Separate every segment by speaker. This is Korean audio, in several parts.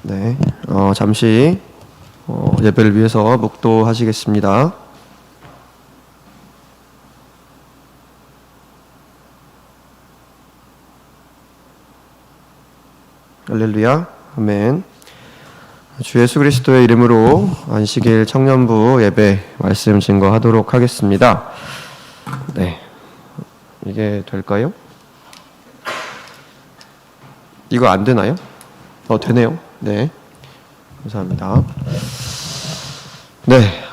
Speaker 1: 네, 잠시 예배를 위해서 묵도하시겠습니다. 할렐루야, 아멘. 주 예수 그리스도의 이름으로 안식일 청년부 예배 말씀 증거하도록 하겠습니다. 네, 이게 될까요? 이거 안 되나요? 되네요. 네, 감사합니다. 네,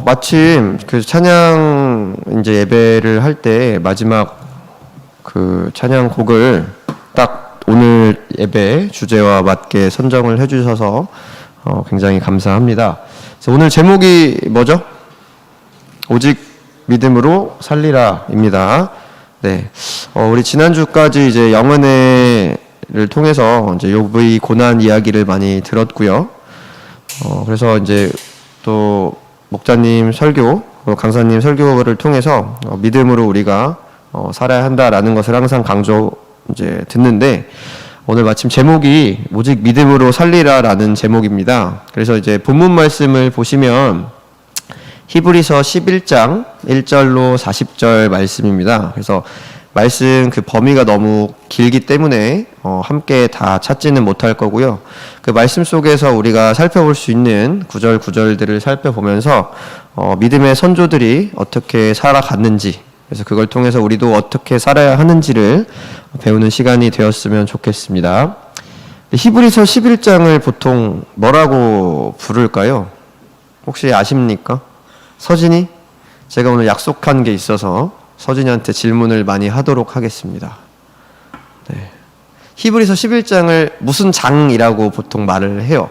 Speaker 1: 마침 그 찬양 이제 예배를 할 때 마지막 그 찬양 곡을 딱 오늘 예배 주제와 맞게 선정을 해주셔서 굉장히 감사합니다. 그래서 오늘 제목이 뭐죠? 오직 믿음으로 살리라입니다. 네, 우리 지난주까지 이제 영은혜를 통해서 이제 욥의 고난 이야기를 많이 들었고요. 그래서 이제 또 목자님 설교, 강사님 설교를 통해서 믿음으로 우리가 살아야 한다라는 것을 항상 강조 이제 듣는데, 오늘 마침 제목이 오직 믿음으로 살리라라는 제목입니다. 그래서 이제 본문 말씀을 보시면 히브리서 11장 1절로 40절 말씀입니다. 그래서 말씀 그 범위가 너무 길기 때문에 함께 다 찾지는 못할 거고요. 그 말씀 속에서 우리가 살펴볼 수 있는 구절들을 살펴보면서 믿음의 선조들이 어떻게 살아갔는지, 그래서 그걸 통해서 우리도 어떻게 살아야 하는지를 배우는 시간이 되었으면 좋겠습니다. 히브리서 11장을 보통 뭐라고 부를까요? 혹시 아십니까? 서진이? 제가 오늘 약속한 게 있어서 서진이한테 질문을 많이 하도록 하겠습니다. 네. 히브리서 11장을 무슨 장이라고 보통 말을 해요?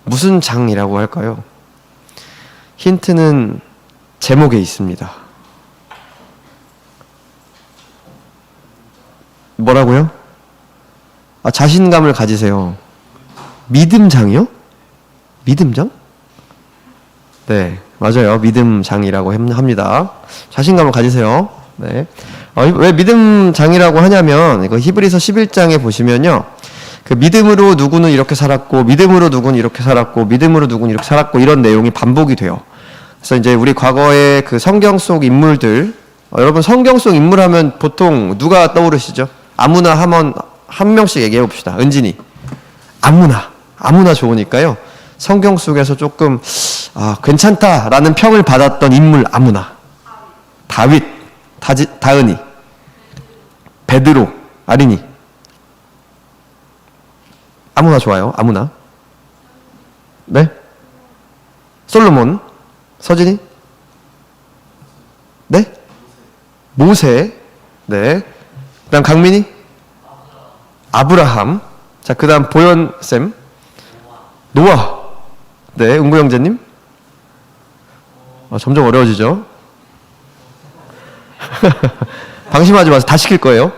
Speaker 1: 무슨 장이라고 할까요? 힌트는 제목에 있습니다. 뭐라고요? 자신감을 가지세요. 믿음장이요? 믿음장? 네, 맞아요. 믿음장이라고 합니다. 자신감을 가지세요. 네. 왜 믿음장이라고 하냐면, 이거 히브리서 11장에 보시면요, 그 믿음으로 누구는 이렇게 살았고, 믿음으로 누구는 이렇게 살았고, 믿음으로 누구는 이렇게 살았고, 이런 내용이 반복이 돼요. 그래서 이제 우리 과거의 그 성경 속 인물들, 여러분 성경 속 인물 하면 보통 누가 떠오르시죠? 아무나 한 명씩 얘기해 봅시다. 은진이. 아무나 좋으니까요. 성경 속에서 조금 괜찮다라는 평을 받았던 인물 아무나. 다윗, 다은이, 베드로, 아린이. 아무나 좋아요. 아무나. 네? 솔로몬, 서진이? 네? 모세. 네. 그 다음 강민이? 아브라함. 자, 그 다음 보현쌤. 노아. 네, 은구 형제님. 점점 어려워지죠? 방심하지 마세요. 다 시킬 거예요.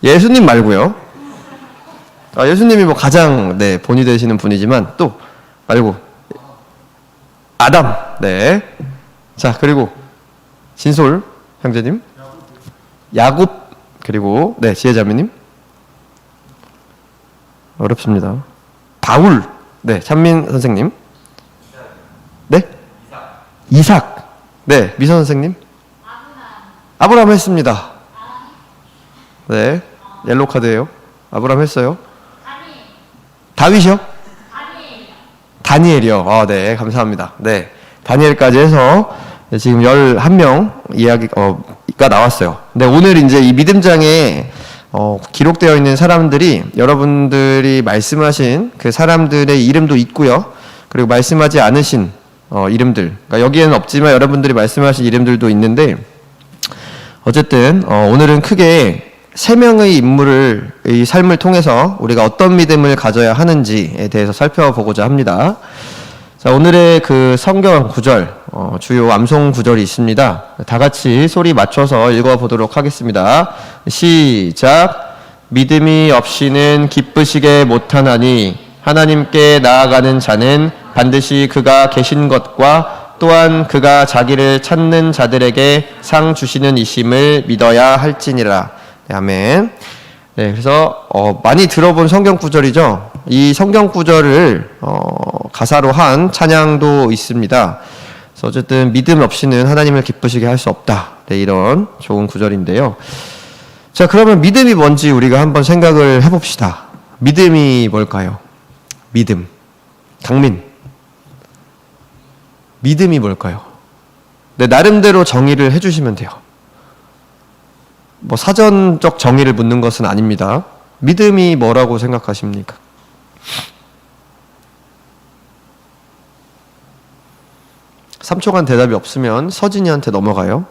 Speaker 1: 예수님 말고요. 예수님이 뭐 가장 본이 되시는 분이지만 또 말고 아담. 네. 자, 그리고 진솔 형제님. 야곱. 그리고 지혜자매님. 어렵습니다. 바울. 네, 찬민 선생님. 네? 이삭. 네, 미선 선생님. 아브라함 했습니다. 네, 옐로우 카드예요. 아브라함 했어요. 다윗이요? 다니엘이요. 네, 감사합니다. 네, 다니엘까지 해서 지금 11명 이야기가 나왔어요. 근데 오늘 이제 이 믿음장에 기록되어 있는 사람들이 여러분들이 말씀하신 그 사람들의 이름도 있고요. 그리고 말씀하지 않으신 이름들, 그러니까 여기에는 없지만 여러분들이 말씀하신 이름들도 있는데, 어쨌든 오늘은 크게 3명의 인물의 삶을 통해서 우리가 어떤 믿음을 가져야 하는지에 대해서 살펴보고자 합니다. 자, 오늘의 그 성경 구절, 주요 암송 구절이 있습니다. 다 같이 소리 맞춰서 읽어보도록 하겠습니다. 시작. 믿음이 없이는 기쁘시게 못하나니 하나님께 나아가는 자는 반드시 그가 계신 것과 또한 그가 자기를 찾는 자들에게 상 주시는 이심을 믿어야 할지니라. 네, 아멘. 네, 그래서 많이 들어본 성경 구절이죠. 이 성경 구절을 가사로 한 찬양도 있습니다. 그래서 어쨌든 믿음 없이는 하나님을 기쁘시게 할 수 없다. 네, 이런 좋은 구절인데요. 자, 그러면 믿음이 뭔지 우리가 한번 생각을 해봅시다. 믿음이 뭘까요? 믿음. 강민. 믿음이 뭘까요? 네, 나름대로 정의를 해주시면 돼요. 뭐 사전적 정의를 묻는 것은 아닙니다. 믿음이 뭐라고 생각하십니까? (3초간) 대답이 없으면 서진이한테 넘어가요.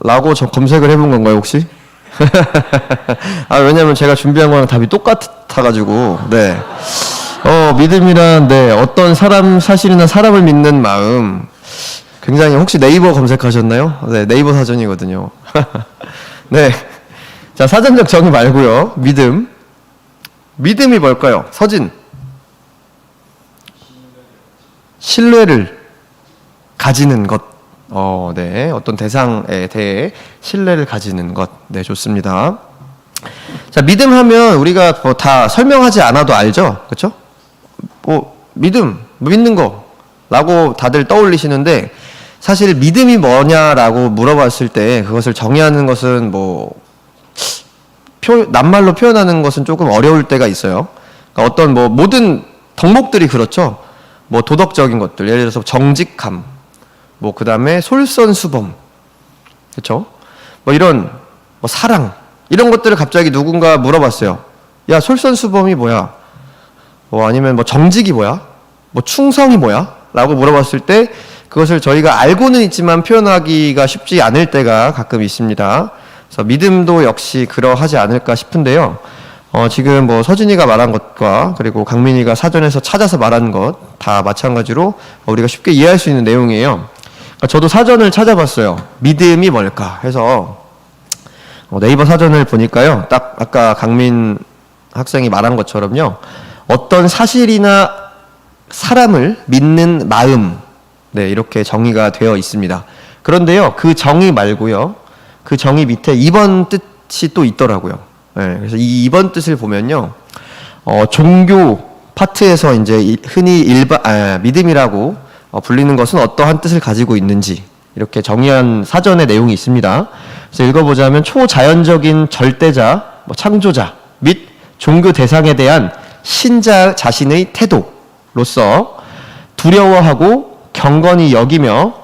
Speaker 1: 라고 저 검색을 해본 건가요, 혹시? 왜냐면 제가 준비한 거랑 답이 똑같아가지고, 네. 믿음이란, 네, 어떤 사실이나 사람을 믿는 마음. 굉장히, 혹시 네이버 검색하셨나요? 네, 네이버 사전이거든요. 네. 자, 사전적 정의 말고요. 믿음. 믿음이 뭘까요? 서진. 신뢰를 가지는 것. 네. 어떤 대상에 대해 신뢰를 가지는 것. 네, 좋습니다. 자, 믿음 하면 우리가 뭐 다 설명하지 않아도 알죠? 그쵸? 믿는 거. 라고 다들 떠올리시는데, 사실 믿음이 뭐냐라고 물어봤을 때 그것을 정의하는 것은 낱말로 표현하는 것은 조금 어려울 때가 있어요. 그러니까 어떤 모든 덕목들이 그렇죠. 도덕적인 것들, 예를 들어서 정직함, 그 다음에 솔선수범, 그렇죠? 이런 사랑, 이런 것들을 갑자기 누군가 물어봤어요. 야, 솔선수범이 뭐야? 아니면 정직이 뭐야? 충성이 뭐야? 라고 물어봤을 때 그것을 저희가 알고는 있지만 표현하기가 쉽지 않을 때가 가끔 있습니다. 그래서 믿음도 역시 그러하지 않을까 싶은데요. 지금 서진이가 말한 것과 그리고 강민이가 사전에서 찾아서 말한 것 다 마찬가지로 우리가 쉽게 이해할 수 있는 내용이에요. 저도 사전을 찾아봤어요. 믿음이 뭘까 해서 네이버 사전을 보니까요. 딱 아까 강민 학생이 말한 것처럼요. 어떤 사실이나 사람을 믿는 마음, 네, 이렇게 정의가 되어 있습니다. 그런데요, 그 정의 말고요, 그 정의 밑에 2번 뜻이 또 있더라고요. 네, 그래서 이 2번 뜻을 보면요, 종교 파트에서 이제 흔히 믿음이라고 불리는 것은 어떠한 뜻을 가지고 있는지 이렇게 정의한 사전의 내용이 있습니다. 그래서 읽어보자면 초자연적인 절대자, 창조자 및 종교 대상에 대한 신자 자신의 태도로서 두려워하고 경건히 여기며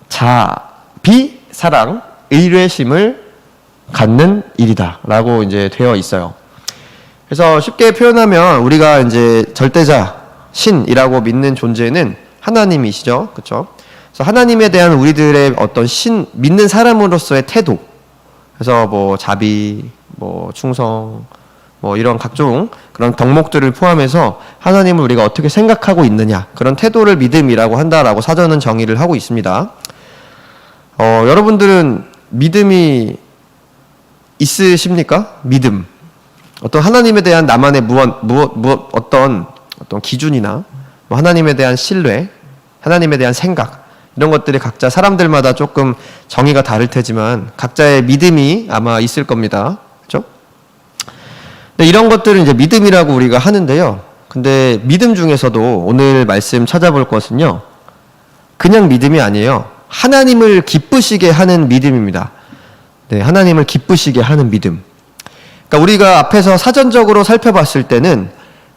Speaker 1: 자비, 사랑, 의뢰심을 갖는 일이다 라고 이제 되어 있어요. 그래서 쉽게 표현하면 우리가 이제 절대자, 신이라고 믿는 존재는 하나님이시죠. 그렇죠? 그래서 하나님에 대한 우리들의 어떤 믿는 사람으로서의 태도. 그래서 자비, 충성, 이런 각종 그런 덕목들을 포함해서 하나님을 우리가 어떻게 생각하고 있느냐, 그런 태도를 믿음이라고 한다라고 사전은 정의를 하고 있습니다. 여러분들은 믿음이 있으십니까? 믿음. 어떤 하나님에 대한 나만의 어떤 기준이나 하나님에 대한 신뢰, 하나님에 대한 생각, 이런 것들이 각자 사람들마다 조금 정의가 다를 테지만 각자의 믿음이 아마 있을 겁니다. 그렇죠? 근데 이런 것들은 이제 믿음이라고 우리가 하는데요. 근데 믿음 중에서도 오늘 말씀 찾아볼 것은요, 그냥 믿음이 아니에요. 하나님을 기쁘시게 하는 믿음입니다. 네, 하나님을 기쁘시게 하는 믿음. 그러니까 우리가 앞에서 사전적으로 살펴봤을 때는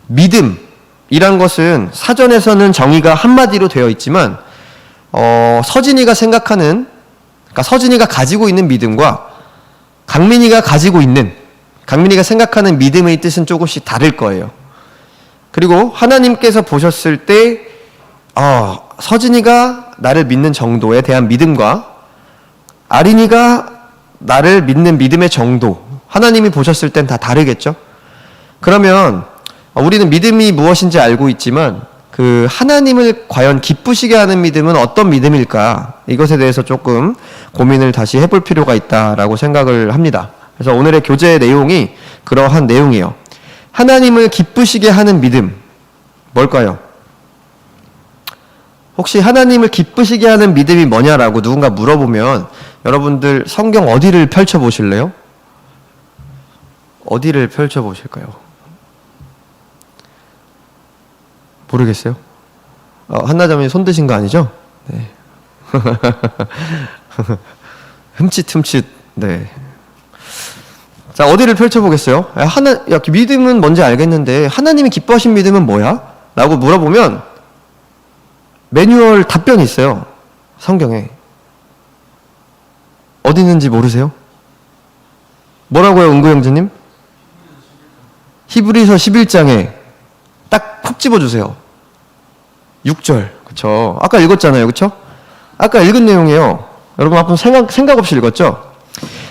Speaker 1: 믿음이란 것은 사전에서는 정의가 한마디로 되어 있지만 서진이가 생각하는, 그러니까 서진이가 가지고 있는 믿음과 강민이가 생각하는 믿음의 뜻은 조금씩 다를 거예요. 그리고 하나님께서 보셨을 때 서진이가 나를 믿는 정도에 대한 믿음과 아린이가 나를 믿는 믿음의 정도, 하나님이 보셨을 땐 다 다르겠죠? 그러면 우리는 믿음이 무엇인지 알고 있지만 그 하나님을 과연 기쁘시게 하는 믿음은 어떤 믿음일까? 이것에 대해서 조금 고민을 다시 해볼 필요가 있다라고 생각을 합니다. 그래서 오늘의 교재의 내용이 그러한 내용이에요. 하나님을 기쁘시게 하는 믿음, 뭘까요? 혹시 하나님을 기쁘시게 하는 믿음이 뭐냐라고 누군가 물어보면 여러분들 성경 어디를 펼쳐보실래요? 어디를 펼쳐보실까요? 모르겠어요? 한나자매님 손 드신 거 아니죠? 네. 흠칫흠칫. 네. 자, 어디를 펼쳐보겠어요? 믿음은 뭔지 알겠는데 하나님이 기뻐하신 믿음은 뭐야? 라고 물어보면 매뉴얼 답변이 있어요. 성경에. 어디 있는지 모르세요? 뭐라고요, 은구 형제님? 히브리서 11장에 딱 콕 집어주세요. 6절. 그쵸? 아까 읽었잖아요. 그쵸? 아까 읽은 내용이에요. 여러분 한번 생각 없이 읽었죠?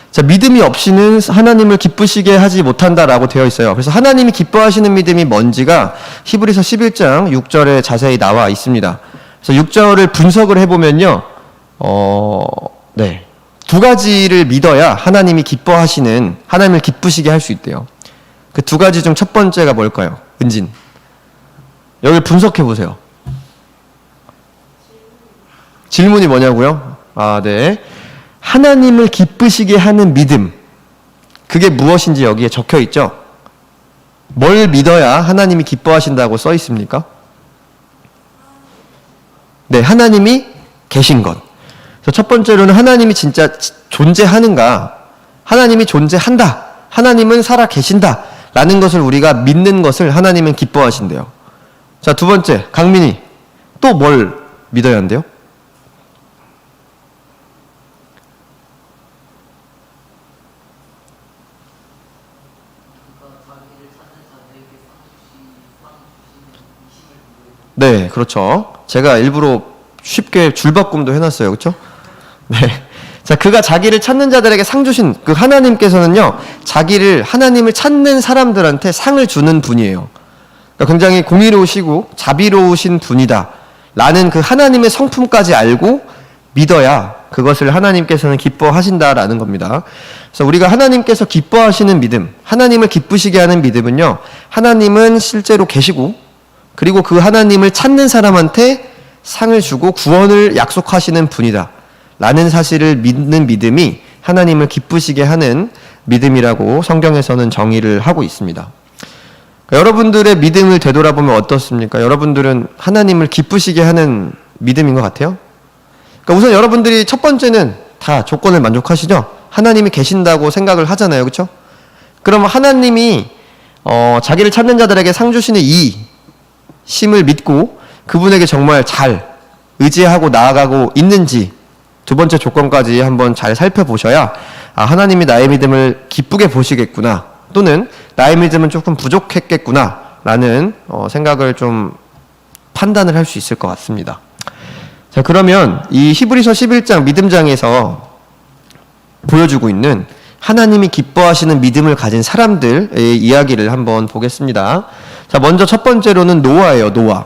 Speaker 1: 자, 믿음이 없이는 하나님을 기쁘시게 하지 못한다라고 되어 있어요. 그래서 하나님이 기뻐하시는 믿음이 뭔지가 히브리서 11장 6절에 자세히 나와 있습니다. 그래서 6절을 분석을 해보면요. 네. 두 가지를 믿어야 하나님이 기뻐하시는, 하나님을 기쁘시게 할 수 있대요. 그 두 가지 중 첫 번째가 뭘까요? 은진. 여기 분석해 보세요. 질문이 뭐냐고요? 네. 하나님을 기쁘시게 하는 믿음. 그게 무엇인지 여기에 적혀 있죠? 뭘 믿어야 하나님이 기뻐하신다고 써 있습니까? 네, 하나님이 계신 것. 첫 번째로는 하나님이 진짜 존재하는가? 하나님이 존재한다. 하나님은 살아 계신다. 라는 것을 우리가 믿는 것을 하나님은 기뻐하신대요. 자, 두 번째, 강민이. 또 뭘 믿어야 한대요? 네, 그렇죠. 제가 일부러 쉽게 줄바꿈도 해놨어요. 그렇죠? 네. 자, 그가 자기를 찾는 자들에게 상 주신 그 하나님께서는요, 하나님을 찾는 사람들한테 상을 주는 분이에요. 그러니까 굉장히 공의로우시고 자비로우신 분이다. 라는 그 하나님의 성품까지 알고 믿어야 그것을 하나님께서는 기뻐하신다라는 겁니다. 그래서 우리가 하나님께서 기뻐하시는 믿음, 하나님을 기쁘시게 하는 믿음은요, 하나님은 실제로 계시고, 그리고 그 하나님을 찾는 사람한테 상을 주고 구원을 약속하시는 분이다. 라는 사실을 믿는 믿음이 하나님을 기쁘시게 하는 믿음이라고 성경에서는 정의를 하고 있습니다. 그러니까 여러분들의 믿음을 되돌아보면 어떻습니까? 여러분들은 하나님을 기쁘시게 하는 믿음인 것 같아요? 그러니까 우선 여러분들이 첫 번째는 다 조건을 만족하시죠? 하나님이 계신다고 생각을 하잖아요. 그렇죠? 그러면 하나님이 자기를 찾는 자들에게 상 주시는 이 심을 믿고 그분에게 정말 잘 의지하고 나아가고 있는지 두 번째 조건까지 한번 잘 살펴보셔야 하나님이 나의 믿음을 기쁘게 보시겠구나, 또는 나의 믿음은 조금 부족했겠구나 라는 생각을 좀 판단을 할 수 있을 것 같습니다. 자, 그러면 이 히브리서 11장 믿음장에서 보여주고 있는 하나님이 기뻐하시는 믿음을 가진 사람들의 이야기를 한번 보겠습니다. 자, 먼저 첫 번째로는 노아예요. 노아.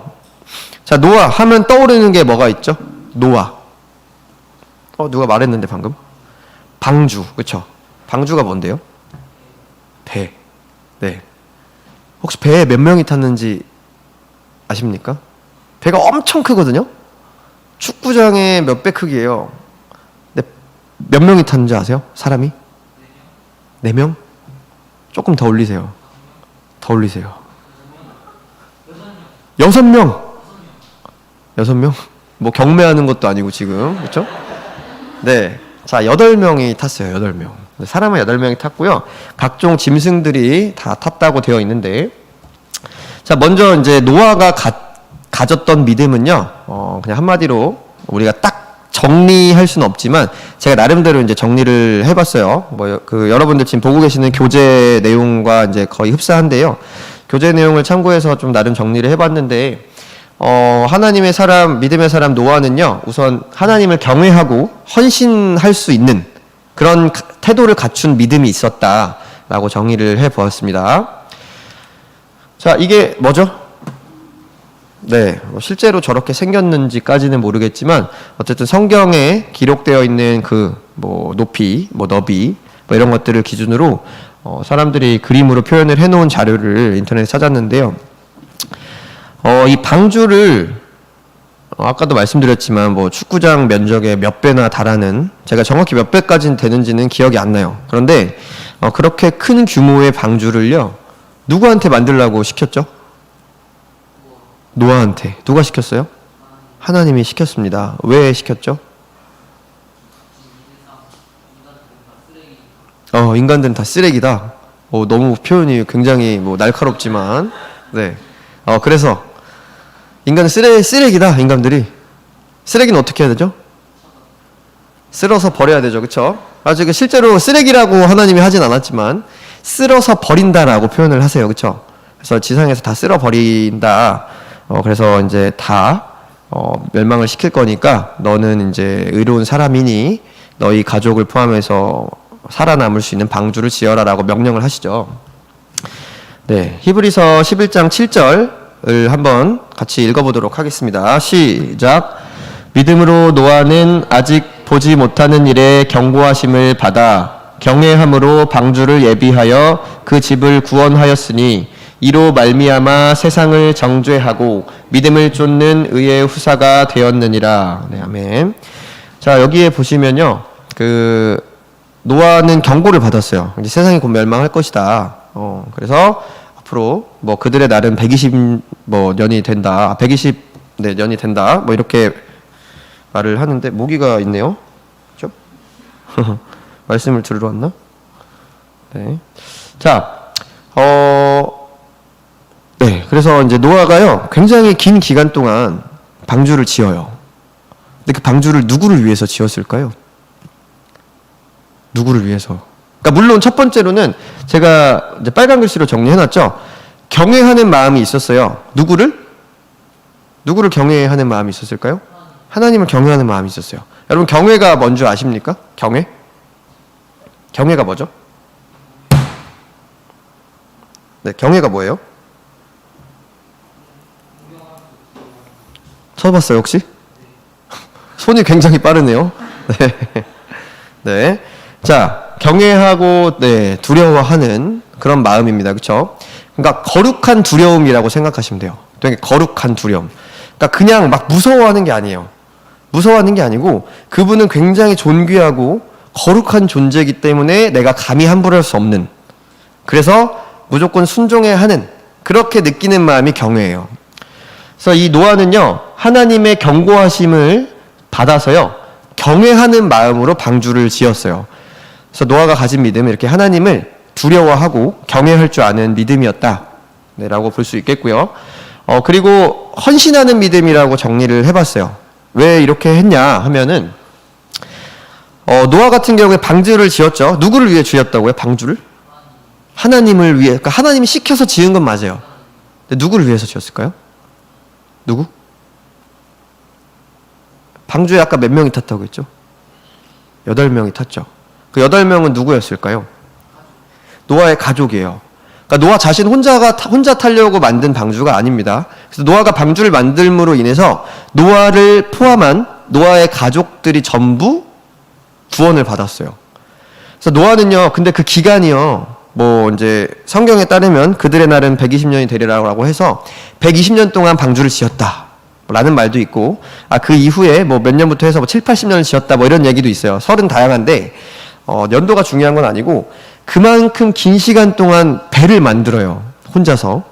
Speaker 1: 자, 노아 하면 떠오르는 게 뭐가 있죠? 노아. 누가 말했는데 방금? 방주. 그쵸? 방주가 뭔데요? 배. 네. 혹시 배에 몇 명이 탔는지 아십니까? 배가 엄청 크거든요? 축구장의 몇 배 크기예요. 근데 몇 명이 탔는지 아세요? 사람이? 4명? 조금 더 올리세요. 더 올리세요. 6명. 6명? 뭐 경매하는 것도 아니고 지금. 그렇죠? 네. 자, 8명이 탔어요. 8명. 사람은 8명이 탔고요. 각종 짐승들이 다 탔다고 되어 있는데, 자, 먼저 이제 노아가 가졌던 믿음은요, 그냥 한마디로 우리가 딱 정리할 수는 없지만 제가 나름대로 이제 정리를 해봤어요. 여러분들 지금 보고 계시는 교재 내용과 이제 거의 흡사한데요. 교재 내용을 참고해서 좀 나름 정리를 해봤는데, 하나님의 사람, 믿음의 사람 노아는요, 우선 하나님을 경외하고 헌신할 수 있는 그런 태도를 갖춘 믿음이 있었다라고 정의를 해보았습니다. 자, 이게 뭐죠? 네, 실제로 저렇게 생겼는지까지는 모르겠지만 어쨌든 성경에 기록되어 있는 높이, 너비, 이런 것들을 기준으로 사람들이 그림으로 표현을 해놓은 자료를 인터넷에 찾았는데요. 이 방주를 아까도 말씀드렸지만 뭐 축구장 면적의 몇 배나 달하는, 제가 정확히 몇 배까지 되는지는 기억이 안 나요. 그런데 그렇게 큰 규모의 방주를요, 누구한테 만들라고 시켰죠? 노아한테. 누가 시켰어요? 하나님이 시켰습니다. 왜 시켰죠? 인간들은 다 쓰레기다. 너무 표현이 굉장히 뭐 날카롭지만, 네. 그래서 인간은 쓰레기다. 인간들이 쓰레기는 어떻게 해야 되죠? 쓸어서 버려야 되죠, 그렇죠? 아직 실제로 쓰레기라고 하나님이 하진 않았지만 쓸어서 버린다라고 표현을 하세요, 그렇죠? 그래서 지상에서 다 쓸어 버린다. 그래서 이제 다 멸망을 시킬 거니까 너는 이제 의로운 사람이니 너희 가족을 포함해서 살아남을 수 있는 방주를 지어라라고 명령을 하시죠. 네, 히브리서 11장 7절을 한번 같이 읽어보도록 하겠습니다. 시작. 믿음으로 노아는 아직 보지 못하는 일에 경고하심을 받아 경외함으로 방주를 예비하여 그 집을 구원하였으니 이로 말미암아 세상을 정죄하고 믿음을 쫓는 의의 후사가 되었느니라. 네, 아멘. 자, 여기에 보시면요, 노아는 경고를 받았어요. 이제 세상이 곧 멸망할 것이다. 그래서 앞으로 뭐 그들의 날은 120년이 된다. 120년이 된다. 뭐 이렇게 말을 하는데 모기가 있네요. 그렇죠? 말씀을 들으러 왔나? 네. 자, 네. 그래서 이제 노아가요, 굉장히 긴 기간 동안 방주를 지어요. 근데 그 방주를 누구를 위해서 지었을까요? 누구를 위해서? 그러니까 물론 첫 번째로는 제가 이제 빨간 글씨로 정리해놨죠. 경외하는 마음이 있었어요. 누구를 경외하는 마음이 있었을까요? 하나님을 경외하는 마음이 있었어요. 여러분, 경외가 뭔지 아십니까? 경외가 뭐죠? 네, 경외가 뭐예요? 쳐봤어요, 혹시? 손이 굉장히 빠르네요. 네. 네. 자, 경외하고, 네, 두려워하는 그런 마음입니다. 그쵸? 그러니까 거룩한 두려움이라고 생각하시면 돼요. 되게 거룩한 두려움. 그러니까 그냥 막 무서워하는 게 아니에요. 무서워하는 게 아니고 그분은 굉장히 존귀하고 거룩한 존재이기 때문에 내가 감히 함부로 할 수 없는, 그래서 무조건 순종해야 하는, 그렇게 느끼는 마음이 경외예요. 그래서 이 노아는요, 하나님의 경고하심을 받아서요, 경외하는 마음으로 방주를 지었어요. 그래서 노아가 가진 믿음은 이렇게 하나님을 두려워하고 경외할 줄 아는 믿음이었다, 네, 라고 볼 수 있겠고요. 그리고 헌신하는 믿음이라고 정리를 해봤어요. 왜 이렇게 했냐 하면은, 노아 같은 경우에 방주를 지었죠. 누구를 위해 지었다고요? 방주를? 하나님을 위해. 그러니까 하나님이 시켜서 지은 건 맞아요. 근데 누구를 위해서 지었을까요? 누구? 방주에 아까 몇 명이 탔다고 했죠? 8명이 탔죠. 그 8명은 누구였을까요? 노아의 가족이에요. 그러니까 노아 자신 혼자 타려고 만든 방주가 아닙니다. 그래서 노아가 방주를 만들므로 인해서 노아를 포함한 노아의 가족들이 전부 구원을 받았어요. 그래서 노아는요, 근데 그 기간이요, 뭐 이제 성경에 따르면 그들의 날은 120년이 되리라고 해서 120년 동안 방주를 지었다 라는 말도 있고, 그 이후에 뭐 몇 년부터 해서 뭐 7, 80년을 지었다 뭐 이런 얘기도 있어요. 설은 다양한데 연도가 중요한 건 아니고 그만큼 긴 시간 동안 배를 만들어요, 혼자서.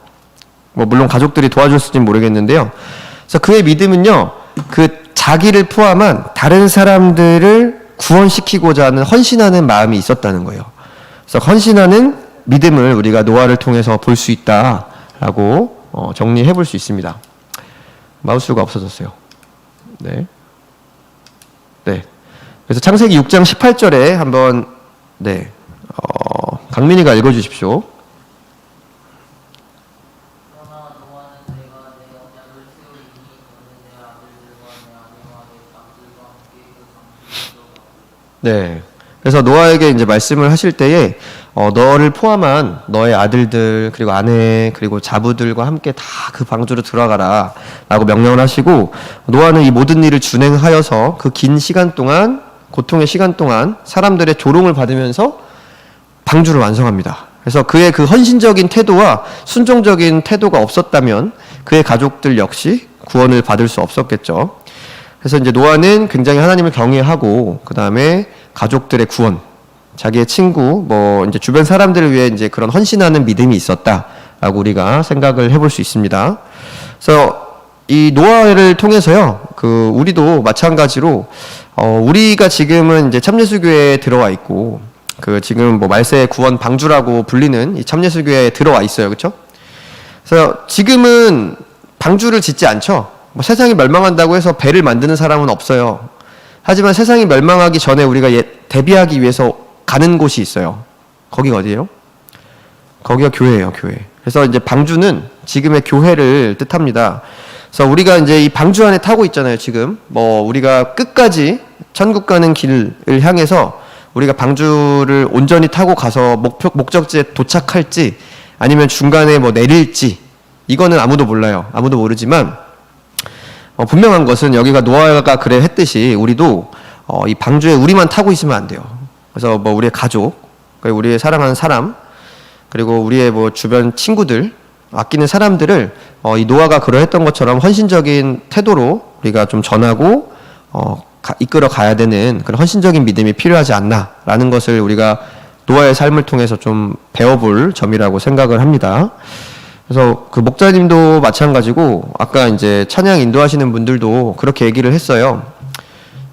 Speaker 1: 뭐 물론 가족들이 도와줬을지는 모르겠는데요. 그래서 그의 믿음은요, 그 자기를 포함한 다른 사람들을 구원시키고자 하는 헌신하는 마음이 있었다는 거예요. 그래서 헌신하는 믿음을 우리가 노아를 통해서 볼 수 있다라고 정리해 볼 수 있습니다. 마우스가 없어졌어요. 네. 네. 그래서 창세기 6장 18절에 한번, 네, 강민이가 읽어주십시오. 네. 그래서 노아에게 이제 말씀을 하실 때에 너를 포함한 너의 아들들, 그리고 아내, 그리고 자부들과 함께 다 그 방주로 들어가라 라고 명령을 하시고, 노아는 이 모든 일을 준행하여서 그 긴 시간 동안, 고통의 시간 동안 사람들의 조롱을 받으면서 방주를 완성합니다. 그래서 그의 그 헌신적인 태도와 순종적인 태도가 없었다면 그의 가족들 역시 구원을 받을 수 없었겠죠. 그래서 이제 노아는 굉장히 하나님을 경외하고 그 다음에 가족들의 구원, 자기의 친구, 뭐 이제 주변 사람들을 위해 이제 그런 헌신하는 믿음이 있었다라고 우리가 생각을 해볼 수 있습니다. 그래서 이 노아를 통해서요, 그 우리도 마찬가지로 우리가 지금은 이제 참예수교회에 들어와 있고 그 지금 뭐 말세 구원 방주라고 불리는 이 참예수교회에 들어와 있어요, 그렇죠? 그래서 지금은 방주를 짓지 않죠. 뭐 세상이 멸망한다고 해서 배를 만드는 사람은 없어요. 하지만 세상이 멸망하기 전에 우리가 대비하기 위해서 가는 곳이 있어요. 거기가 어디예요? 거기가 교회예요, 교회. 그래서 이제 방주는 지금의 교회를 뜻합니다. 그래서 우리가 이제 이 방주 안에 타고 있잖아요, 지금. 뭐 우리가 끝까지 천국 가는 길을 향해서 우리가 방주를 온전히 타고 가서 목적지에 도착할지 아니면 중간에 뭐 내릴지 이거는 아무도 몰라요. 아무도 모르지만 분명한 것은 여기가 노아가 그래 했듯이 우리도 이 방주에 우리만 타고 있으면 안 돼요. 그래서 뭐 우리의 가족, 우리의 사랑하는 사람, 그리고 우리의 뭐 주변 친구들, 아끼는 사람들을 이 노아가 그러했던 것처럼 헌신적인 태도로 우리가 좀 전하고 이끌어 가야 되는 그런 헌신적인 믿음이 필요하지 않나라는 것을 우리가 노아의 삶을 통해서 좀 배워볼 점이라고 생각을 합니다. 그래서 그 목사님도 마찬가지고 아까 이제 찬양 인도하시는 분들도 그렇게 얘기를 했어요.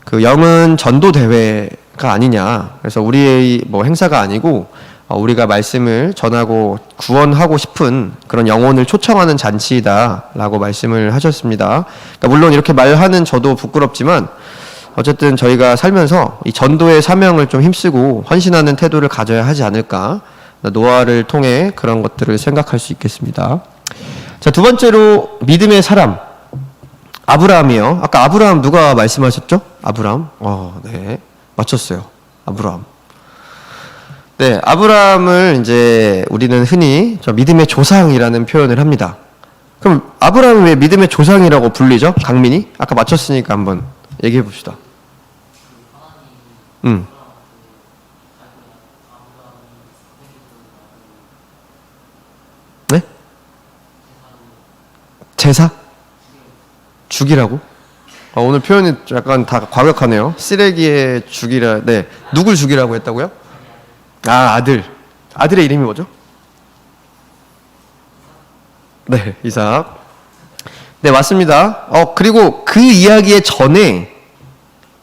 Speaker 1: 그 영은 전도 대회가 아니냐. 그래서 우리의 뭐 행사가 아니고 우리가 말씀을 전하고 구원하고 싶은 그런 영혼을 초청하는 잔치이다라고 말씀을 하셨습니다. 그러니까 물론 이렇게 말하는 저도 부끄럽지만 어쨌든 저희가 살면서 이 전도의 사명을 좀 힘쓰고 헌신하는 태도를 가져야 하지 않을까. 노아를 통해 그런 것들을 생각할 수 있겠습니다. 자, 두 번째로 믿음의 사람 아브라함이요. 아까 아브라함 누가 말씀하셨죠? 아브라함. 네, 맞췄어요. 아브라함. 네, 아브라함을 이제 우리는 흔히 저 믿음의 조상이라는 표현을 합니다. 그럼 아브라함을 왜 믿음의 조상이라고 불리죠? 강민이? 아까 맞췄으니까 한번 얘기해 봅시다. 네? 제사? 죽이라고? 오늘 표현이 약간 다 과격하네요. 쓰레기의 죽이라, 네. 누굴 죽이라고 했다고요? 아들. 아들의 이름이 뭐죠? 네, 이삭. 네, 맞습니다. 그리고 그 이야기의 전에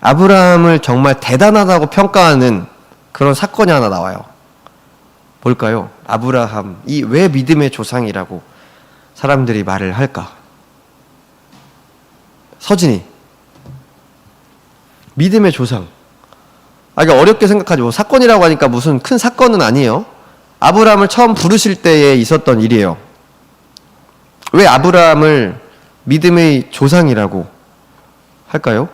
Speaker 1: 아브라함을 정말 대단하다고 평가하는 그런 사건이 하나 나와요. 뭘까요? 아브라함이 왜 믿음의 조상이라고 사람들이 말을 할까? 서진이. 믿음의 조상. 그러니까 어렵게 생각하지. 뭐 사건이라고 하니까 무슨 큰 사건은 아니에요. 아브라함을 처음 부르실 때에 있었던 일이에요. 왜 아브라함을 믿음의 조상이라고 할까요?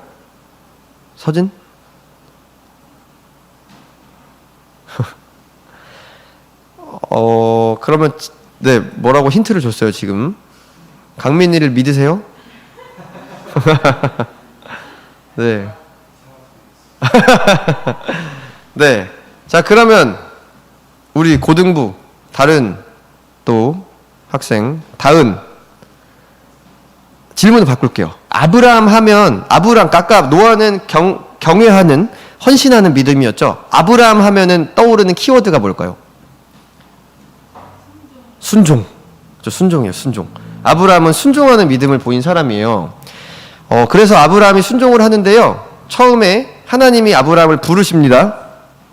Speaker 1: 서진? 그러면 네, 뭐라고 힌트를 줬어요, 지금. 강민이를 믿으세요? 네. 네. 자, 그러면 우리 고등부 다른 또 학생 다은 질문을 바꿀게요. 아브라함 하면 아브라함 아까 노아는 경외하는 헌신하는 믿음이었죠. 아브라함 하면은 떠오르는 키워드가 뭘까요? 순종. 순종이에요, 순종. 아브라함은 순종하는 믿음을 보인 사람이에요. 그래서 아브라함이 순종을 하는데요. 처음에 하나님이 아브라함을 부르십니다.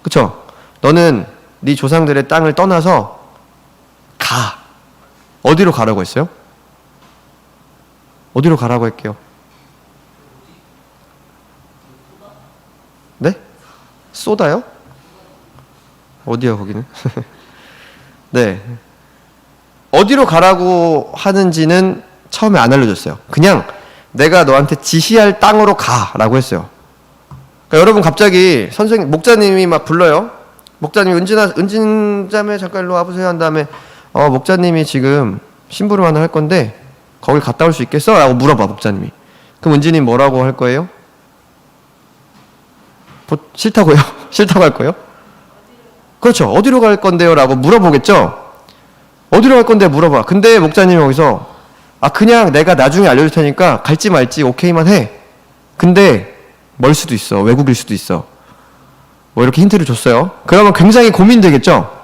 Speaker 1: 그쵸? 너는 네 조상들의 땅을 떠나서 가. 어디로 가라고 했어요? 어디로 가라고 할게요? 네? 쏘다요? 어디요, 거기는? 네. 어디로 가라고 하는지는 처음에 안 알려줬어요. 그냥 내가 너한테 지시할 땅으로 가라고 했어요. 그러니까 여러분 갑자기 목자님이 막 불러요. 목자님 은진자매 잠깐 일로 와보세요 한 다음에 목자님이 지금 심부름 하나 할 건데 거길 갔다 올 수 있겠어? 라고 물어봐 목자님이. 그럼 은진이 뭐라고 할 거예요? 싫다고요? 싫다고 할 거예요? 그렇죠. 어디로 갈 건데요? 라고 물어보겠죠? 어디로 갈 건데 물어봐. 근데 목자님이 거기서 아, 그냥 내가 나중에 알려줄 테니까 갈지 말지 오케이만 해. 근데 멀 수도 있어. 외국일 수도 있어. 뭐 이렇게 힌트를 줬어요. 그러면 굉장히 고민되겠죠?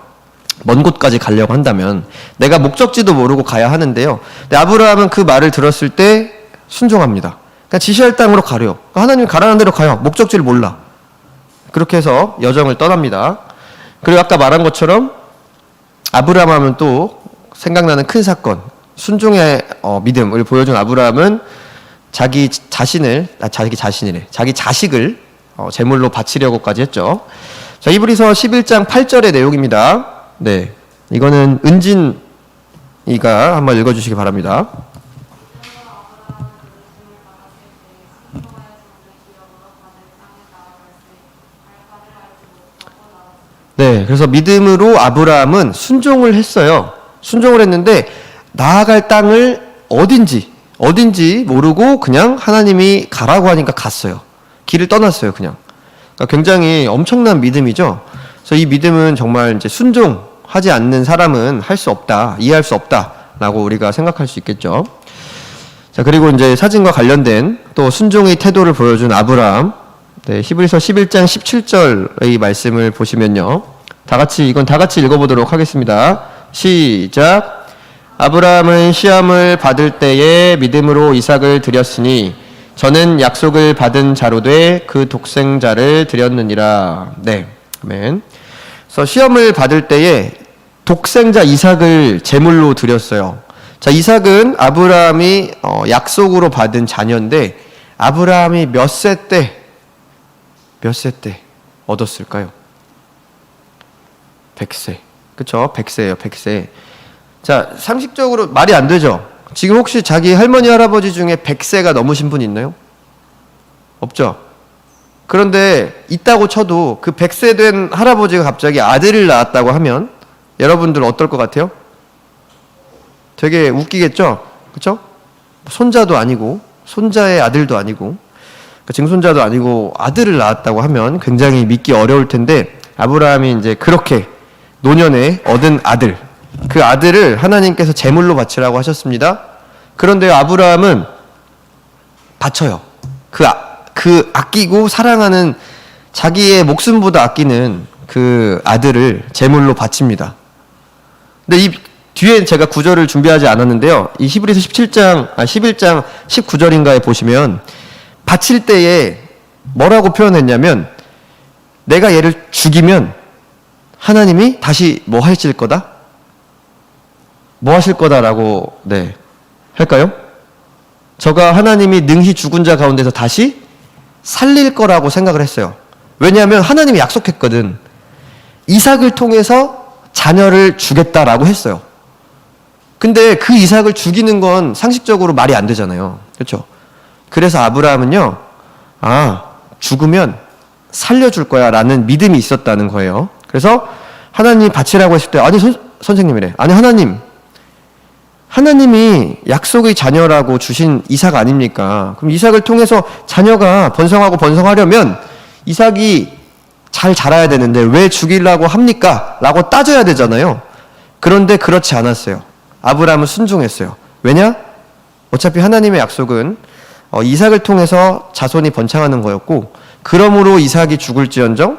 Speaker 1: 먼 곳까지 가려고 한다면 내가 목적지도 모르고 가야 하는데요. 근데 아브라함은 그 말을 들었을 때 순종합니다. 그냥 지시할 땅으로 가래요. 하나님이 가라는 대로 가요. 목적지를 몰라. 그렇게 해서 여정을 떠납니다. 그리고 아까 말한 것처럼 아브라함 하면 또 생각나는 큰 사건, 순종의 믿음을 보여준 아브라함은 자기 자식을 제물로 바치려고까지 했죠. 자, 히브리서 11장 8절의 내용입니다. 네, 이거는 은진이가 한번 읽어주시기 바랍니다. 네, 그래서 믿음으로 아브라함은 순종을 했어요. 순종을 했는데 나아갈 땅을 어딘지 모르고 그냥 하나님이 가라고 하니까 갔어요. 길을 떠났어요, 그냥. 그러니까 굉장히 엄청난 믿음이죠. 그래서 이 믿음은 정말 이제 순종하지 않는 사람은 할 수 없다, 이해할 수 없다라고 우리가 생각할 수 있겠죠. 자, 그리고 이제 사진과 관련된 또 순종의 태도를 보여준 아브라함. 네, 히브리서 11장 17절의 말씀을 보시면요. 이건 다 같이 읽어보도록 하겠습니다. 시작. 아브라함은 시험을 받을 때에 믿음으로 이삭을 드렸으니 저는 약속을 받은 자로 돼 그 독생자를 드렸느니라. 네, 아멘. 그래서 시험을 받을 때에 독생자 이삭을 제물로 드렸어요. 자, 이삭은 아브라함이 약속으로 받은 자녀인데 아브라함이 몇 세 때 얻었을까요? 100세. 그쵸? 100세예요, 100세. 자, 상식적으로 말이 안 되죠? 지금 혹시 자기 할머니, 할아버지 중에 100세가 넘으신 분 있나요? 없죠? 그런데 있다고 쳐도 그 100세 된 할아버지가 갑자기 아들을 낳았다고 하면 여러분들 어떨 것 같아요? 되게 웃기겠죠? 그쵸? 손자도 아니고 손자의 아들도 아니고 증손자도 아니고 아들을 낳았다고 하면 굉장히 믿기 어려울 텐데 아브라함이 이제 그렇게 노년에 얻은 아들, 그 아들을 하나님께서 제물로 바치라고 하셨습니다. 그런데 아브라함은 바쳐요. 그 아끼고 사랑하는 자기의 목숨보다 아끼는 그 아들을 제물로 바칩니다. 근데 이 뒤에 제가 구절을 준비하지 않았는데요. 이 히브리서 11장 19절인가에 보시면 바칠 때에 뭐라고 표현했냐면 내가 얘를 죽이면 하나님이 다시 뭐 하실 거다? 뭐 하실 거다라고 할까요? 저가 하나님이 능히 죽은 자 가운데서 다시 살릴 거라고 생각을 했어요. 왜냐하면 하나님이 약속했거든. 이삭을 통해서 자녀를 주겠다라고 했어요. 근데 그 이삭을 죽이는 건 상식적으로 말이 안 되잖아요. 그렇죠? 그래서 아브라함은요, 죽으면 살려줄 거야 라는 믿음이 있었다는 거예요. 그래서 하나님이 바치라고 했을 때, 선생님이래. 하나님이 약속의 자녀라고 주신 이삭 아닙니까? 그럼 이삭을 통해서 자녀가 번성하려면 이삭이 잘 자라야 되는데 왜 죽이려고 합니까? 라고 따져야 되잖아요. 그런데 그렇지 않았어요. 아브라함은 순종했어요. 왜냐? 어차피 하나님의 약속은 이삭을 통해서 자손이 번창하는 거였고, 그러므로 이삭이 죽을지언정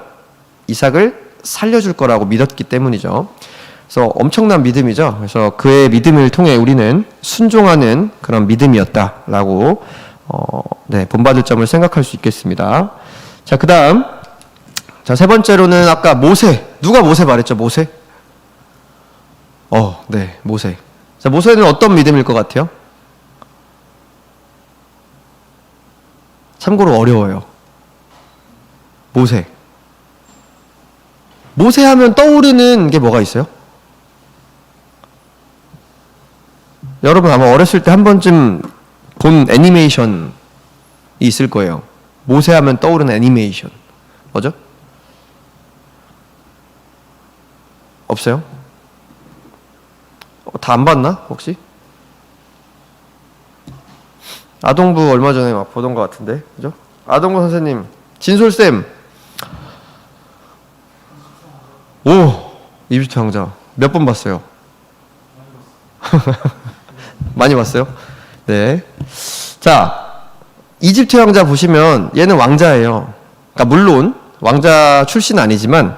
Speaker 1: 이삭을 살려줄 거라고 믿었기 때문이죠. 그래서 엄청난 믿음이죠. 그래서 그의 믿음을 통해 우리는 순종하는 그런 믿음이었다라고 본받을 점을 생각할 수 있겠습니다. 자, 그 다음, 세 번째로는 아까 모세. 누가 모세 말했죠? 모세? 모세. 자, 모세는 어떤 믿음일 것 같아요? 참고로 어려워요. 모세 하면 떠오르는 게 뭐가 있어요? 여러분 아마 어렸을 때 한 번쯤 본 애니메이션이 있을 거예요. 모세 하면 떠오르는 애니메이션. 뭐죠? 없어요? 다 안 봤나? 혹시? 아동부 얼마 전에 막 보던 것 같은데, 그죠? 아동부 선생님, 진솔쌤. 이집트 왕자. 몇 번 봤어요? 많이 봤어요? 네. 자, 이집트 왕자 보시면 얘는 왕자예요. 그러니까 물론 왕자 출신은 아니지만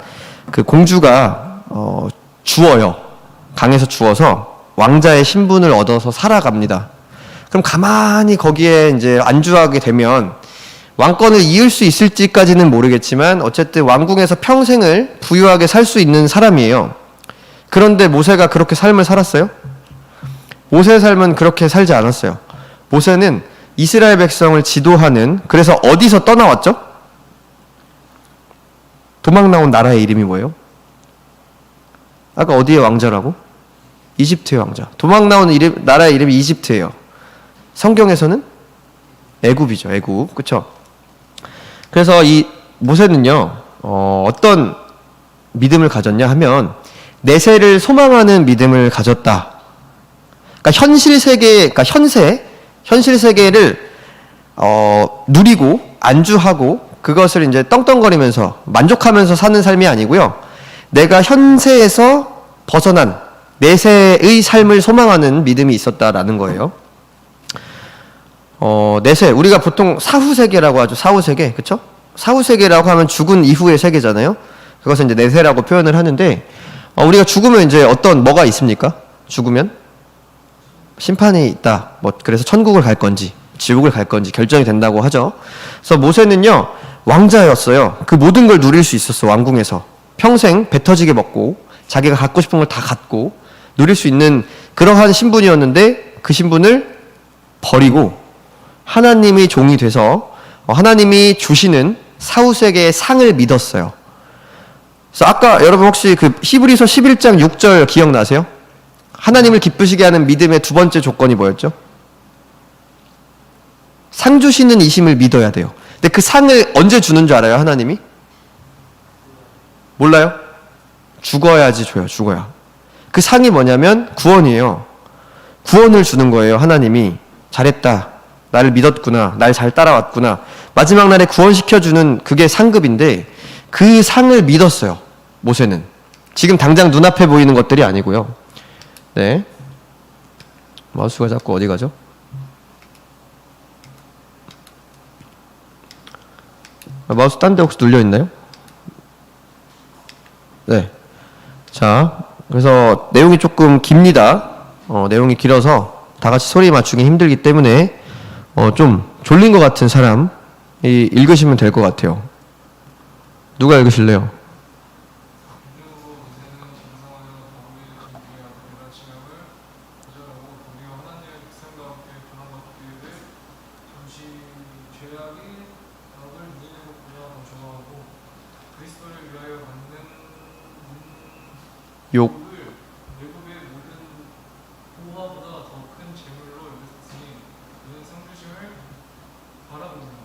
Speaker 1: 그 공주가 주어요. 강에서 주어서 왕자의 신분을 얻어서 살아갑니다. 그럼 가만히 거기에 이제 안주하게 되면 왕권을 이을 수 있을지까지는 모르겠지만 어쨌든 왕궁에서 평생을 부유하게 살 수 있는 사람이에요. 그런데 모세가 그렇게 삶을 살았어요? 모세의 삶은 그렇게 살지 않았어요. 모세는 이스라엘 백성을 지도하는, 그래서 어디서 떠나왔죠? 도망 나온 나라의 이름이 뭐예요? 아까 어디의 왕자라고? 이집트의 왕자. 도망 나온 나라의 이름이 이집트예요. 성경에서는 애굽이죠. 애굽. 그렇죠? 그래서 이 모세는요. 어떤 믿음을 가졌냐 하면 내세를 소망하는 믿음을 가졌다. 그러니까 현실 세계, 그러니까 현실 세계를 누리고 안주하고 그것을 이제 떵떵거리면서 만족하면서 사는 삶이 아니고요. 내가 현세에서 벗어난 내세의 삶을 소망하는 믿음이 있었다라는 거예요. 내세, 우리가 보통 사후세계라고 하죠. 사후세계, 그쵸? 사후세계라고 하면 죽은 이후의 세계잖아요. 그것을 이제 내세라고 표현을 하는데, 우리가 죽으면 이제 뭐가 있습니까? 죽으면? 심판이 있다. 그래서 천국을 갈 건지, 지옥을 갈 건지 결정이 된다고 하죠. 그래서 모세는요, 왕자였어요. 그 모든 걸 누릴 수 있었어, 왕궁에서. 평생 배 터지게 먹고, 자기가 갖고 싶은 걸 다 갖고, 누릴 수 있는 그러한 신분이었는데, 그 신분을 버리고, 하나님이 종이 돼서 하나님이 주시는 사후세계의 상을 믿었어요. 그래서 아까 여러분 혹시 그 히브리서 11장 6절 기억나세요? 하나님을 기쁘시게 하는 믿음의 두 번째 조건이 뭐였죠? 상 주시는 이심을 믿어야 돼요. 근데 그 상을 언제 주는 줄 알아요? 하나님이? 몰라요? 죽어야지 줘요. 죽어야. 그 상이 뭐냐면 구원이에요. 구원을 주는 거예요. 하나님이. 잘했다. 나를 믿었구나. 날 잘 따라왔구나. 마지막 날에 구원시켜주는 그게 상급인데 그 상을 믿었어요. 모세는. 지금 당장 눈앞에 보이는 것들이 아니고요. 네. 마우스가 자꾸 어디 가죠? 마우스 딴 데 혹시 눌려 있나요? 네. 자, 그래서 내용이 조금 깁니다. 내용이 길어서 다 같이 소리 맞추기 힘들기 때문에 좀 졸린 것 같은 사람이 읽으시면 될 것 같아요. 누가 읽으실래요? 욕.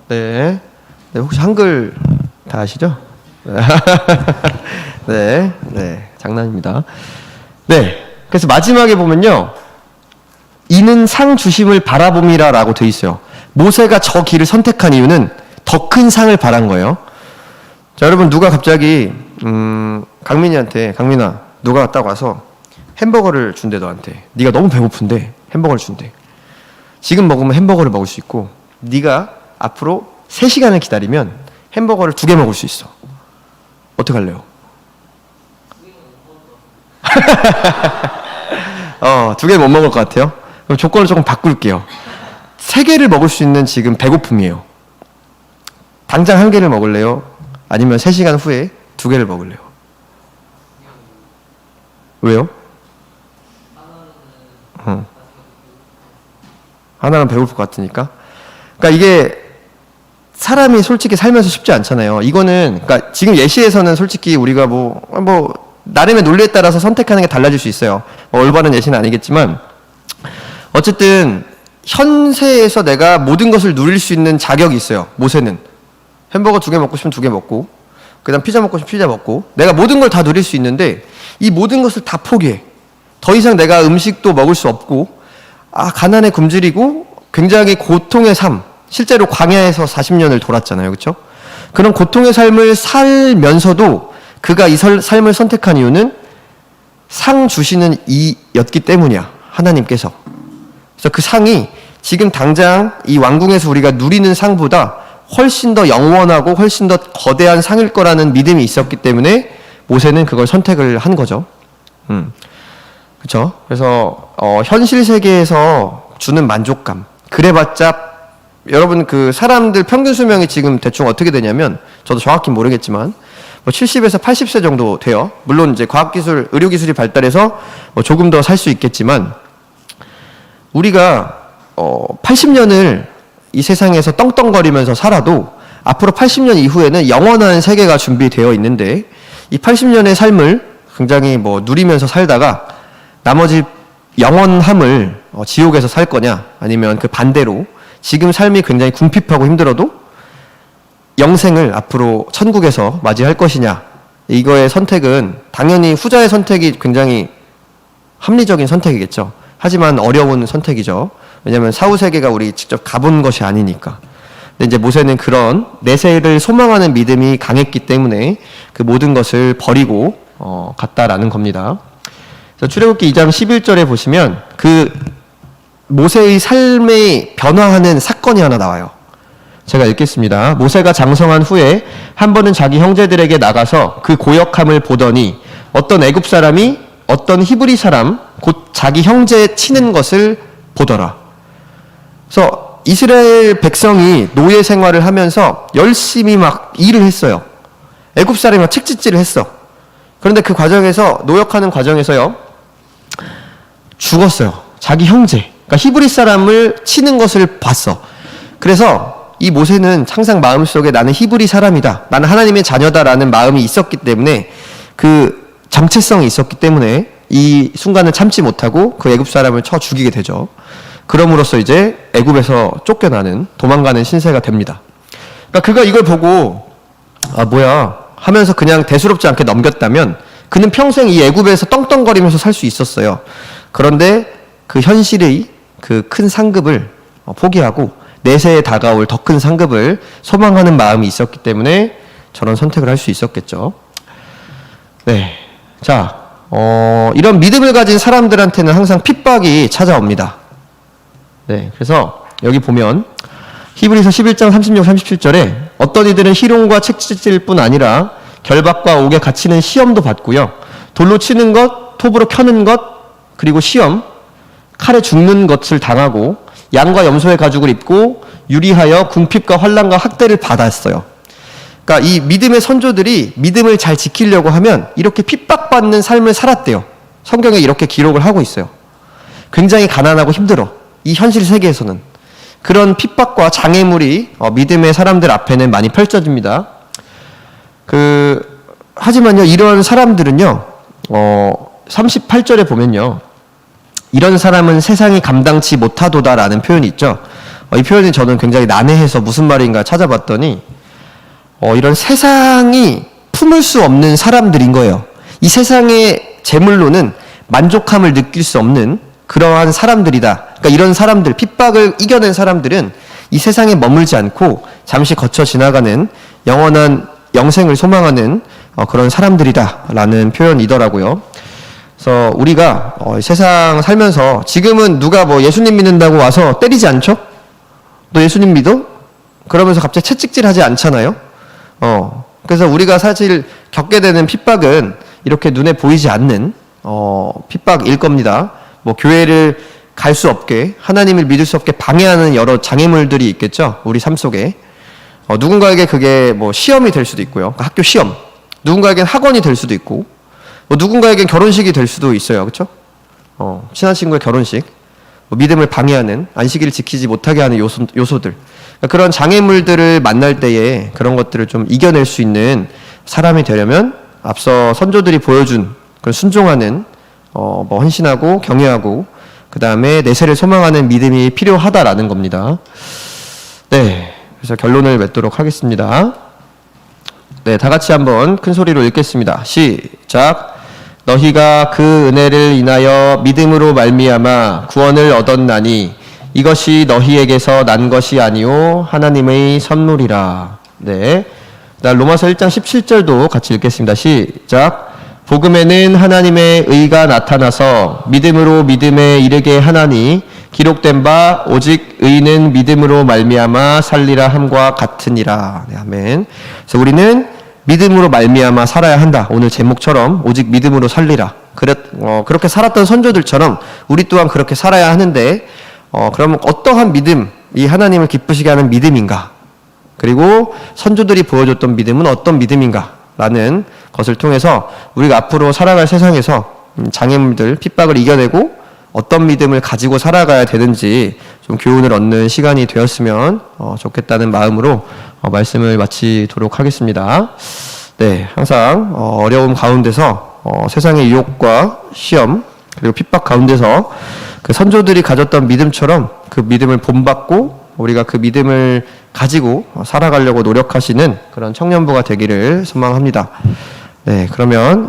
Speaker 1: 네. 네, 혹시 한글 다 아시죠? 네, 네, 장난입니다. 네, 그래서 마지막에 보면요, 이는 상 주심을 바라봄이라라고 돼 있어요. 모세가 저 길을 선택한 이유는 더 큰 상을 바란 거예요. 자, 여러분 누가 갑자기 강민이한테 강민아, 누가 딱 와서 햄버거를 준대 너한테. 네가 너무 배고픈데 햄버거를 준대. 지금 먹으면 햄버거를 먹을 수 있고, 네가 앞으로 3시간을 기다리면 햄버거를 2개 먹을 수 있어. 어떡할래요? 2개 못 먹을 것 같아요? 그럼 조건을 조금 바꿀게요. 3개를 먹을 수 있는 지금 배고픔이에요. 당장 1개를 먹을래요? 아니면 3시간 후에 2개를 먹을래요? 왜요? 하나는 배고플 것 같으니까. 그러니까 이게 사람이 솔직히 살면서 쉽지 않잖아요. 이거는 그러니까 지금 예시에서는 솔직히 우리가 뭐 나름의 논리에 따라서 선택하는 게 달라질 수 있어요. 올바른 예시는 아니겠지만 어쨌든 현세에서 내가 모든 것을 누릴 수 있는 자격이 있어요. 모세는 햄버거 2개 먹고 싶으면 2개 먹고, 그다음 피자 먹고 싶으면 피자 먹고, 내가 모든 걸 다 누릴 수 있는데 이 모든 것을 다 포기해. 더 이상 내가 음식도 먹을 수 없고, 가난에 굶주리고 굉장히 고통의 삶, 실제로 광야에서 40년을 돌았잖아요. 그렇죠? 그런 고통의 삶을 살면서도 그가 이 삶을 선택한 이유는 상 주시는 이였기 때문이야. 하나님께서. 그래서 그 상이 지금 당장 이 왕궁에서 우리가 누리는 상보다 훨씬 더 영원하고 훨씬 더 거대한 상일 거라는 믿음이 있었기 때문에 모세는 그걸 선택을 한 거죠. 그렇죠? 그래서 현실 세계에서 주는 만족감, 그래봤자 여러분 그 사람들 평균 수명이 지금 대충 어떻게 되냐면 저도 정확히 모르겠지만 뭐 70에서 80세 정도 돼요. 물론 이제 과학기술, 의료기술이 발달해서 뭐 조금 더 살 수 있겠지만 우리가 80년을 이 세상에서 떵떵거리면서 살아도 앞으로 80년 이후에는 영원한 세계가 준비되어 있는데 이 80년의 삶을 굉장히 뭐 누리면서 살다가 나머지 영원함을 지옥에서 살 거냐 아니면 그 반대로 지금 삶이 굉장히 궁핍하고 힘들어도 영생을 앞으로 천국에서 맞이할 것이냐, 이거의 선택은 당연히 후자의 선택이 굉장히 합리적인 선택이겠죠. 하지만 어려운 선택이죠. 왜냐하면 사후세계가 우리 직접 가본 것이 아니니까. 근데 이제 모세는 그런 내세를 소망하는 믿음이 강했기 때문에 그 모든 것을 버리고 갔다라는 겁니다. 그래서 출애굽기 2장 11절에 보시면 그 모세의 삶에 변화하는 사건이 하나 나와요. 제가 읽겠습니다. 모세가 장성한 후에 한 번은 자기 형제들에게 나가서 그 고역함을 보더니 어떤 애굽 사람이 어떤 히브리 사람 곧 자기 형제 치는 것을 보더라. 그래서 이스라엘 백성이 노예 생활을 하면서 열심히 막 일을 했어요. 애굽 사람이 막 책짓질을 했어. 그런데 그 과정에서 노역하는 과정에서요 죽었어요. 자기 형제, 그러니까 히브리 사람을 치는 것을 봤어. 그래서 이 모세는 항상 마음속에 나는 히브리 사람이다, 나는 하나님의 자녀다라는 마음이 있었기 때문에 그 정체성이 있었기 때문에 이 순간을 참지 못하고 그 애굽 사람을 쳐 죽이게 되죠. 그럼으로써 이제 애굽에서 쫓겨나는 도망가는 신세가 됩니다. 그러니까 그가 이걸 보고 아 뭐야 하면서 그냥 대수롭지 않게 넘겼다면 그는 평생 이 애굽에서 떵떵거리면서 살 수 있었어요. 그런데 그 현실의 그 큰 상급을 포기하고 내세에 다가올 더 큰 상급을 소망하는 마음이 있었기 때문에 저런 선택을 할 수 있었겠죠. 네, 자, 이런 믿음을 가진 사람들한테는 항상 핍박이 찾아옵니다. 네, 그래서 여기 보면 히브리서 11장 36, 37절에 어떤 이들은 희롱과 책짓질 뿐 아니라 결박과 옥에 갇히는 시험도 받고요. 돌로 치는 것, 톱으로 켜는 것, 그리고 시험, 칼에 죽는 것을 당하고 양과 염소의 가죽을 입고 유리하여 궁핍과 환난과 학대를 받았어요. 그러니까 이 믿음의 선조들이 믿음을 잘 지키려고 하면 이렇게 핍박받는 삶을 살았대요. 성경에 이렇게 기록을 하고 있어요. 굉장히 가난하고 힘들어. 이 현실 세계에서는. 그런 핍박과 장애물이 믿음의 사람들 앞에는 많이 펼쳐집니다. 하지만요, 이런 사람들은요, 38절에 보면요, 이런 사람은 세상이 감당치 못하도다라는 표현이 있죠. 이 표현이 저는 굉장히 난해해서 무슨 말인가 찾아봤더니 이런 세상이 품을 수 없는 사람들인 거예요. 이 세상의 재물로는 만족함을 느낄 수 없는 그러한 사람들이다. 그러니까 이런 사람들, 핍박을 이겨낸 사람들은 이 세상에 머물지 않고 잠시 거쳐 지나가는 영원한 영생을 소망하는 그런 사람들이다라는 표현이더라고요. 그래서 우리가 세상 살면서 지금은 누가 뭐 예수님 믿는다고 와서 때리지 않죠? 너 예수님 믿어? 그러면서 갑자기 채찍질하지 않잖아요. 그래서 우리가 사실 겪게 되는 핍박은 이렇게 눈에 보이지 않는 핍박일 겁니다. 뭐 교회를 갈 수 없게, 하나님을 믿을 수 없게 방해하는 여러 장애물들이 있겠죠. 우리 삶 속에. 누군가에게 그게 뭐 시험이 될 수도 있고요. 그러니까 학교 시험. 누군가에겐 학원이 될 수도 있고, 뭐 누군가에겐 결혼식이 될 수도 있어요. 그렇죠? 친한 친구의 결혼식. 뭐 믿음을 방해하는, 안식일을 지키지 못하게 하는 요소들. 그러니까 그런 장애물들을 만날 때에 그런 것들을 좀 이겨낼 수 있는 사람이 되려면 앞서 선조들이 보여준 그런 순종하는 뭐 헌신하고 경외하고 그 다음에 내세를 소망하는 믿음이 필요하다라는 겁니다. 네, 그래서 결론을 맺도록 하겠습니다. 네, 다 같이 한번 큰 소리로 읽겠습니다. 시작. 너희가 그 은혜를 인하여 믿음으로 말미암아 구원을 얻었나니 이것이 너희에게서 난 것이 아니요 하나님의 선물이라. 네, 로마서 1장 17절도 같이 읽겠습니다. 시작. 복음에는 하나님의 의가 나타나서 믿음으로 믿음에 이르게 하나니 기록된 바 오직 의인은 믿음으로 말미암아 살리라 함과 같으니라. 네, 아멘. 그래서 우리는 믿음으로 말미암아 살아야 한다. 오늘 제목처럼 오직 믿음으로 살리라. 그렇게 살았던 선조들처럼 우리 또한 그렇게 살아야 하는데, 그러면 어떠한 믿음이 하나님을 기쁘시게 하는 믿음인가? 그리고 선조들이 보여줬던 믿음은 어떤 믿음인가? 라는 것을 통해서 우리가 앞으로 살아갈 세상에서 장애물들, 핍박을 이겨내고 어떤 믿음을 가지고 살아가야 되는지 좀 교훈을 얻는 시간이 되었으면 좋겠다는 마음으로 말씀을 마치도록 하겠습니다. 네, 항상 어려움 가운데서 세상의 유혹과 시험 그리고 핍박 가운데서 그 선조들이 가졌던 믿음처럼 그 믿음을 본받고 우리가 그 믿음을 가지고 살아가려고 노력하시는 그런 청년부가 되기를 소망합니다. 네, 그러면